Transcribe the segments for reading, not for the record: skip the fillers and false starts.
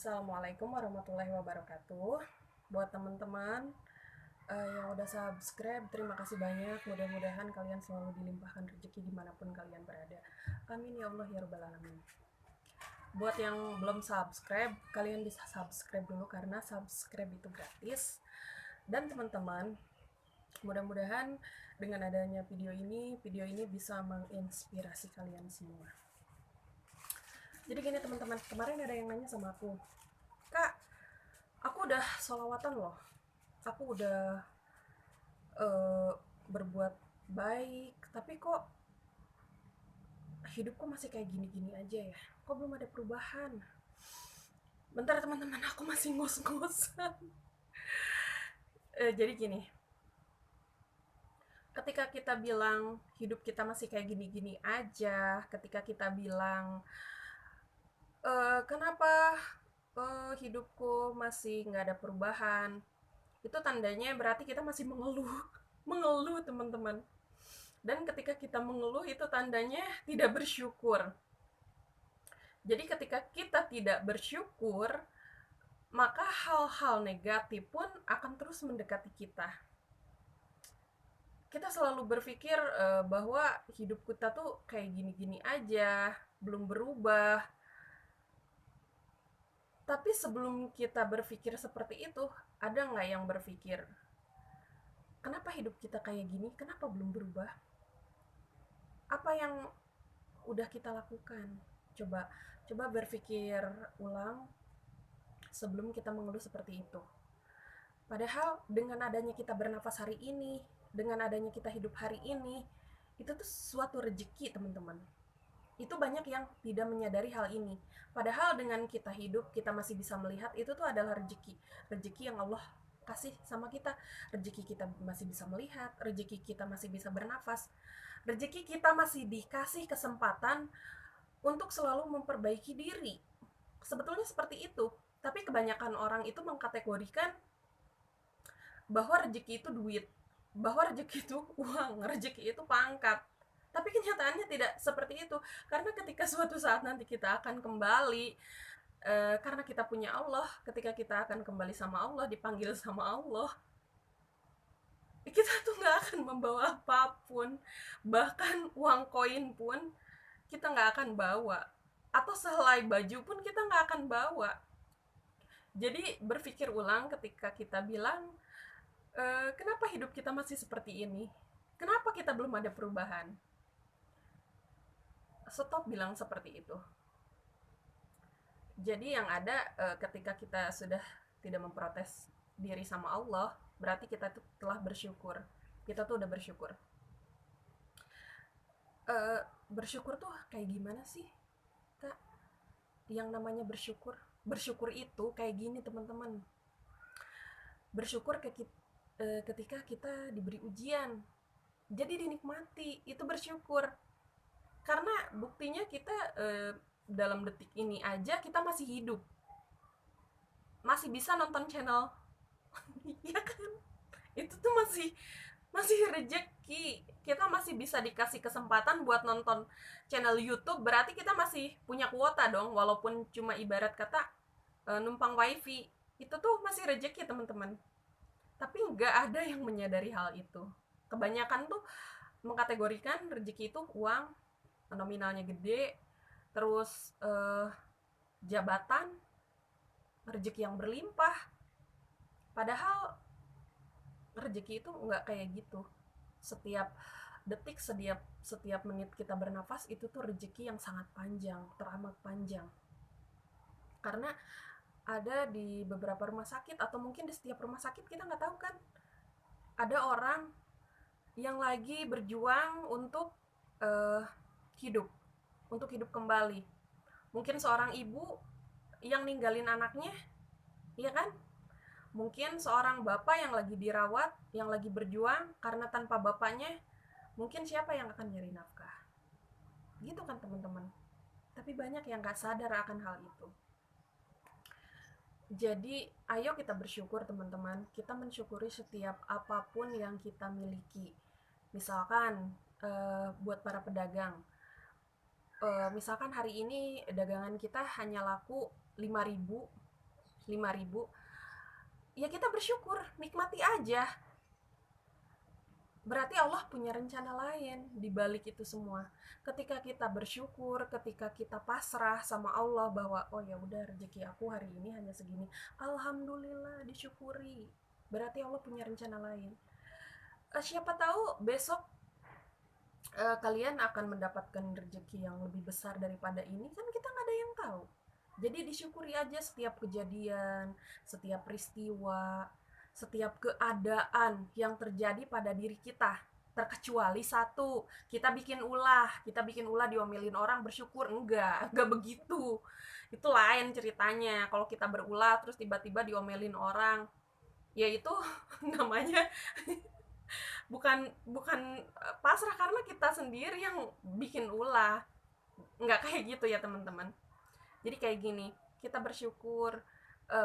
Assalamualaikum warahmatullahi wabarakatuh. Buat teman-teman yang udah subscribe, terima kasih banyak. Mudah-mudahan kalian selalu dilimpahkan rezeki dimanapun kalian berada. Amin ya Allah ya Rabbal Alamin. Buat yang belum subscribe, kalian bisa subscribe dulu karena subscribe itu gratis. Dan teman-teman, mudah-mudahan dengan adanya video ini bisa menginspirasi kalian semua. Jadi gini teman-teman, kemarin ada yang nanya sama aku, Kak, aku udah sholawatan loh, aku udah eh, berbuat baik, tapi kok hidupku masih kayak gini-gini aja ya, kok belum ada perubahan. Bentar teman-teman, aku masih ngos-ngosan. Jadi gini, ketika kita bilang hidup kita masih kayak gini-gini aja, ketika kita bilang kenapa hidupku masih nggak ada perubahan, itu tandanya berarti kita masih mengeluh. Mengeluh teman-teman. Dan ketika kita mengeluh itu tandanya tidak bersyukur. Jadi ketika kita tidak bersyukur, maka hal-hal negatif pun akan terus mendekati kita. Kita selalu berpikir bahwa hidup kita tuh kayak gini-gini aja, belum berubah. Tapi sebelum kita berpikir seperti itu, ada nggak yang berpikir, kenapa hidup kita kayak gini, kenapa belum berubah? Apa yang udah kita lakukan? Coba berpikir ulang sebelum kita mengeluh seperti itu. Padahal dengan adanya kita bernafas hari ini, dengan adanya kita hidup hari ini, itu tuh suatu rezeki teman-teman. Itu banyak yang tidak menyadari hal ini. Padahal dengan kita hidup, kita masih bisa melihat, itu tuh adalah rezeki. Rezeki yang Allah kasih sama kita. Rezeki kita masih bisa melihat, rezeki kita masih bisa bernafas, rezeki kita masih dikasih kesempatan untuk selalu memperbaiki diri. Sebetulnya seperti itu. Tapi kebanyakan orang itu mengkategorikan bahwa rezeki itu duit, bahwa rezeki itu uang, rezeki itu pangkat. Tapi kenyataannya tidak seperti itu. Karena ketika suatu saat nanti kita akan kembali, karena kita punya Allah, ketika kita akan kembali sama Allah, dipanggil sama Allah, kita tuh nggak akan membawa apapun. Bahkan uang koin pun kita nggak akan bawa. Atau sehelai baju pun kita nggak akan bawa. Jadi berpikir ulang ketika kita bilang, kenapa hidup kita masih seperti ini? Kenapa kita belum ada perubahan? Stop bilang seperti itu. Jadi yang ada ketika kita sudah tidak memprotes diri sama Allah, berarti kita tuh telah bersyukur. Kita tuh udah bersyukur. Bersyukur tuh kayak gimana sih, Kak? Yang namanya bersyukur. Bersyukur itu kayak gini teman-teman. Bersyukur ketika kita diberi ujian, jadi dinikmati, itu bersyukur. Karena buktinya kita dalam detik ini aja kita masih hidup, masih bisa nonton channel. Ya kan, itu tuh masih masih rezeki. Kita masih bisa dikasih kesempatan buat nonton channel YouTube, berarti kita masih punya kuota dong, walaupun cuma ibarat kata numpang wifi. Itu tuh masih rezeki teman-teman. Tapi nggak ada yang menyadari hal itu. Kebanyakan tuh mengkategorikan rezeki itu uang, nominalnya gede, terus jabatan, rezeki yang berlimpah. Padahal rezeki itu nggak kayak gitu. Setiap detik, setiap menit kita bernafas itu tuh rezeki yang sangat panjang, teramat panjang. Karena ada di beberapa rumah sakit, atau mungkin di setiap rumah sakit, kita nggak tahu kan, ada orang yang lagi berjuang untuk hidup, untuk hidup kembali. Mungkin seorang ibu yang ninggalin anaknya, iya kan? Mungkin seorang bapak yang lagi dirawat, yang lagi berjuang, karena tanpa bapaknya, mungkin siapa yang akan nyari nafkah? Gitu kan teman-teman. Tapi banyak yang gak sadar akan hal itu. Jadi ayo kita bersyukur teman-teman. Kita mensyukuri setiap apapun yang kita miliki. Misalkan buat para pedagang, misalkan hari ini dagangan kita hanya laku 5.000, 5.000, ya kita bersyukur, nikmati aja. Berarti Allah punya rencana lain di balik itu semua. Ketika kita bersyukur, ketika kita pasrah sama Allah bahwa oh ya udah, rezeki aku hari ini hanya segini, alhamdulillah, disyukuri. Berarti Allah punya rencana lain. Siapa tahu besok kalian akan mendapatkan rezeki yang lebih besar daripada ini, kan kita nggak ada yang tahu. Jadi disyukuri aja setiap kejadian, setiap peristiwa, setiap keadaan yang terjadi pada diri kita. Terkecuali satu, kita bikin ulah diomelin orang bersyukur, enggak begitu. Itu lain ceritanya. Kalau kita berulah terus tiba-tiba diomelin orang, ya itu namanya bukan bukan pasrah, karena kita sendiri yang bikin ulah. Nggak kayak gitu ya teman-teman. Jadi kayak gini, kita bersyukur,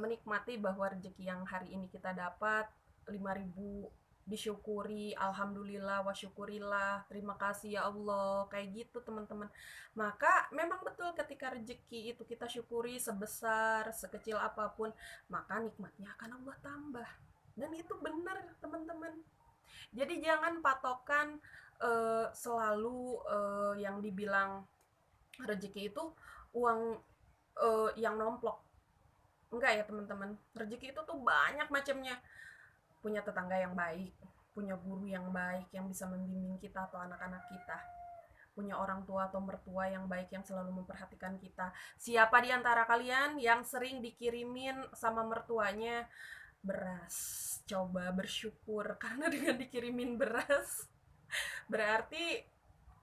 menikmati bahwa rezeki yang hari ini kita dapat 5.000, disyukuri, alhamdulillah wa syukurillah, terima kasih ya Allah, kayak gitu teman-teman. Maka memang betul ketika rezeki itu kita syukuri sebesar, sekecil apapun, maka nikmatnya akan Allah tambah. Dan itu benar teman-teman. Jadi jangan patokan selalu yang dibilang rezeki itu uang yang nomplok. Enggak ya teman-teman. Rezeki itu tuh banyak macamnya. Punya tetangga yang baik, punya guru yang baik yang bisa membimbing kita atau anak-anak kita. Punya orang tua atau mertua yang baik yang selalu memperhatikan kita. Siapa di antara kalian yang sering dikirimin sama mertuanya beras? Coba bersyukur karena dengan dikirimin beras berarti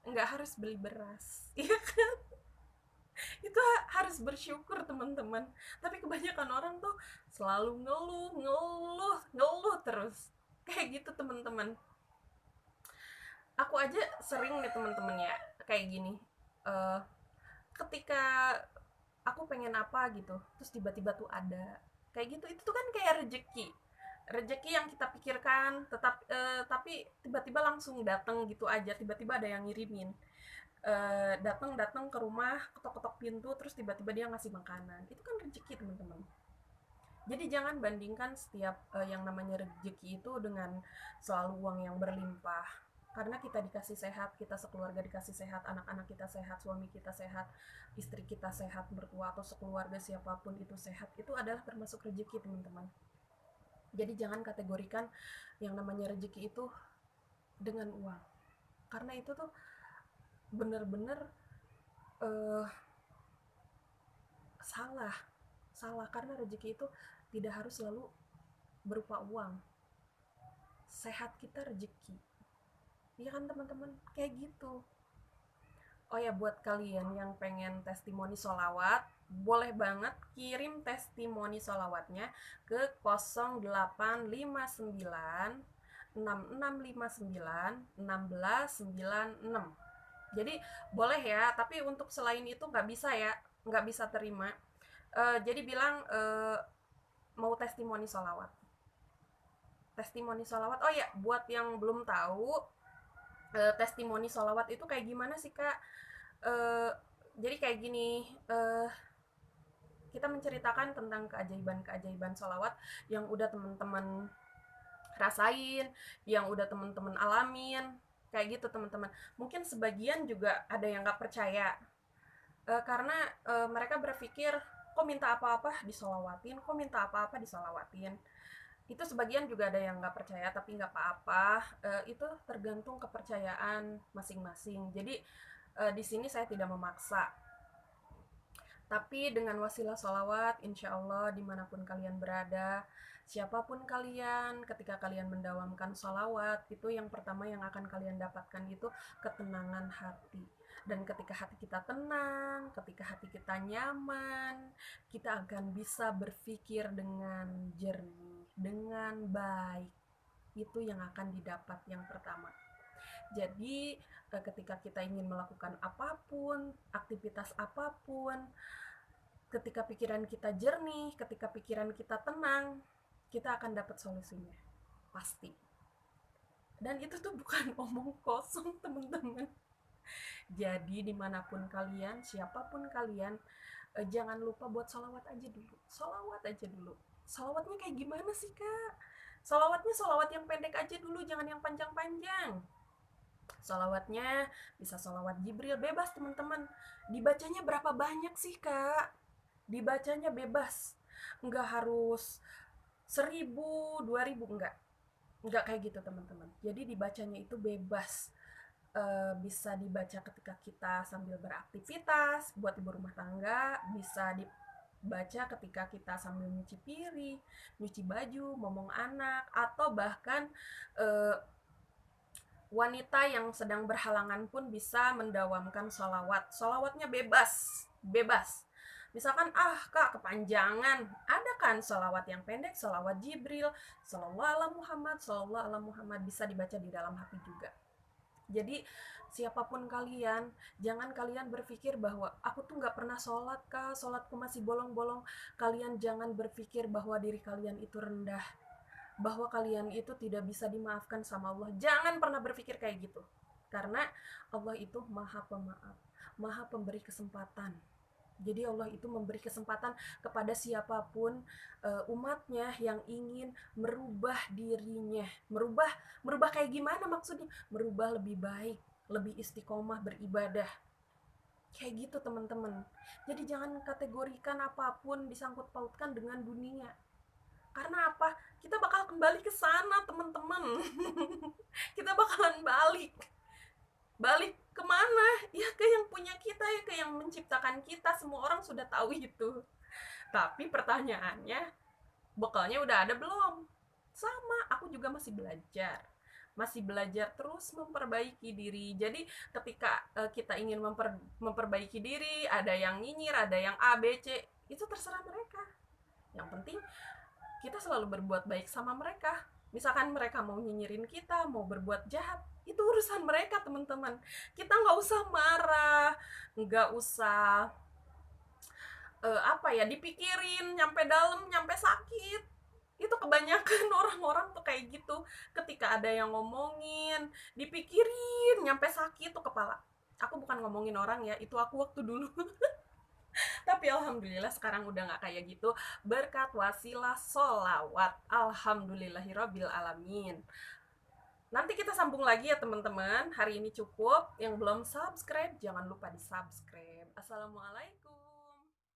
nggak harus beli beras. Iya, itu harus bersyukur teman-teman. Tapi kebanyakan orang tuh selalu ngeluh ngeluh ngeluh terus kayak gitu teman-teman. Aku aja sering nih teman-teman ya kayak gini. Eh, Ketika aku pengen apa gitu terus tiba-tiba tuh ada kayak gitu, itu tuh kan kayak rezeki yang kita pikirkan tetap tapi tiba-tiba langsung datang gitu aja, tiba-tiba ada yang ngirimin. Datang ke rumah, ketok-ketok pintu, terus tiba-tiba dia ngasih makanan. Itu kan rezeki teman-teman. Jadi jangan bandingkan setiap yang namanya rezeki itu dengan selalu uang yang berlimpah. Karena kita dikasih sehat, kita sekeluarga dikasih sehat, anak-anak kita sehat, suami kita sehat, istri kita sehat, mertua atau sekeluarga siapapun itu sehat, itu adalah termasuk rezeki teman-teman. Jadi jangan kategorikan yang namanya rezeki itu dengan uang. Karena itu tuh bener-bener uh, salah. Salah karena rezeki itu tidak harus selalu berupa uang. Sehat kita rezeki. Iya kan teman-teman? Kayak gitu. Oh ya, buat kalian yang pengen testimoni solawat, boleh banget kirim testimoni solawatnya ke 0859 6659 1696. Jadi boleh ya, tapi untuk selain itu nggak bisa ya, nggak bisa terima. Jadi bilang mau testimoni solawat. Testimoni solawat. Oh ya, buat yang belum tahu, testimoni solawat itu kayak gimana sih kak? Eh, jadi kayak gini, kita menceritakan tentang keajaiban-keajaiban solawat yang udah teman-teman rasain, yang udah teman-teman alamin, kayak gitu teman-teman. Mungkin sebagian juga ada yang nggak percaya, karena mereka berpikir kok minta apa-apa disolawatin, kok minta apa-apa disolawatin. Itu sebagian juga ada yang nggak percaya, tapi nggak apa-apa. Itu tergantung kepercayaan masing-masing. Jadi di sini saya tidak memaksa. Tapi dengan wasilah sholawat, insya Allah dimanapun kalian berada, siapapun kalian, ketika kalian mendawamkan sholawat, itu yang pertama yang akan kalian dapatkan itu ketenangan hati. Dan ketika hati kita tenang, ketika hati kita nyaman, kita akan bisa berpikir dengan jernih, dengan baik. Itu yang akan didapat yang pertama. Jadi ketika kita ingin melakukan apapun, aktivitas apapun, ketika pikiran kita jernih, ketika pikiran kita tenang, kita akan dapat solusinya. Pasti. Dan itu tuh bukan omong kosong teman-teman. Jadi dimanapun kalian, siapapun kalian, jangan lupa buat sholawat aja dulu, sholawat aja dulu. Sholawatnya kayak gimana sih kak? Sholawatnya sholawat yang pendek aja dulu, jangan yang panjang-panjang. Sholawatnya bisa sholawat Jibril, bebas teman-teman. Dibacanya berapa banyak sih kak? Dibacanya bebas, nggak harus 1000, 2000, enggak kayak gitu teman-teman. Jadi dibacanya itu bebas. Bisa dibaca ketika kita sambil beraktivitas buat ibu rumah tangga, bisa dibaca ketika kita sambil nyuci piring, nyuci baju, ngomong anak, atau bahkan eh, wanita yang sedang berhalangan pun bisa mendawamkan sholawat. Sholawatnya bebas, bebas. Misalkan, kak kepanjangan, ada kan sholawat yang pendek, sholawat Jibril, sallallahu ala Muhammad, bisa dibaca di dalam hati juga. Jadi siapapun kalian, jangan kalian berpikir bahwa aku tuh nggak pernah sholat kak, sholatku masih bolong-bolong. Kalian jangan berpikir bahwa diri kalian itu rendah, bahwa kalian itu tidak bisa dimaafkan sama Allah. Jangan pernah berpikir kayak gitu. Karena Allah itu maha pemaaf, maha pemberi kesempatan. Jadi Allah itu memberi kesempatan kepada siapapun umatnya yang ingin merubah dirinya. Merubah kayak gimana maksudnya? Merubah lebih baik, lebih istiqomah beribadah. Kayak gitu teman-teman. Jadi jangan kategorikan apapun disangkut pautkan dengan dunia. Karena apa? Kita bakal kembali ke sana, teman-teman. Kita bakalan balik. Balik kemana? Ya ke yang punya kita, ya ke yang menciptakan kita. Semua orang sudah tahu itu. Tapi pertanyaannya, bekalnya udah ada belum? Sama, aku juga masih belajar. Masih belajar terus memperbaiki diri. Jadi ketika kita ingin memperbaiki diri, ada yang nyinyir, ada yang A, B, C, itu terserah mereka. Yang penting kita selalu berbuat baik sama mereka. Misalkan mereka mau nyinyirin kita, mau berbuat jahat, itu urusan mereka teman-teman. Kita nggak usah marah, nggak usah dipikirin nyampe dalam, nyampe sakit. Itu kebanyakan orang-orang tuh kayak gitu. Ketika ada yang ngomongin, dipikirin nyampe sakit tuh kepala. Aku bukan ngomongin orang ya, itu aku waktu dulu. Tapi alhamdulillah sekarang udah gak kayak gitu, berkat wasilah sholawat. Alhamdulillahirabbil alamin. Nanti kita sambung lagi ya teman-teman. Hari ini cukup. Yang belum subscribe jangan lupa di subscribe. Assalamualaikum.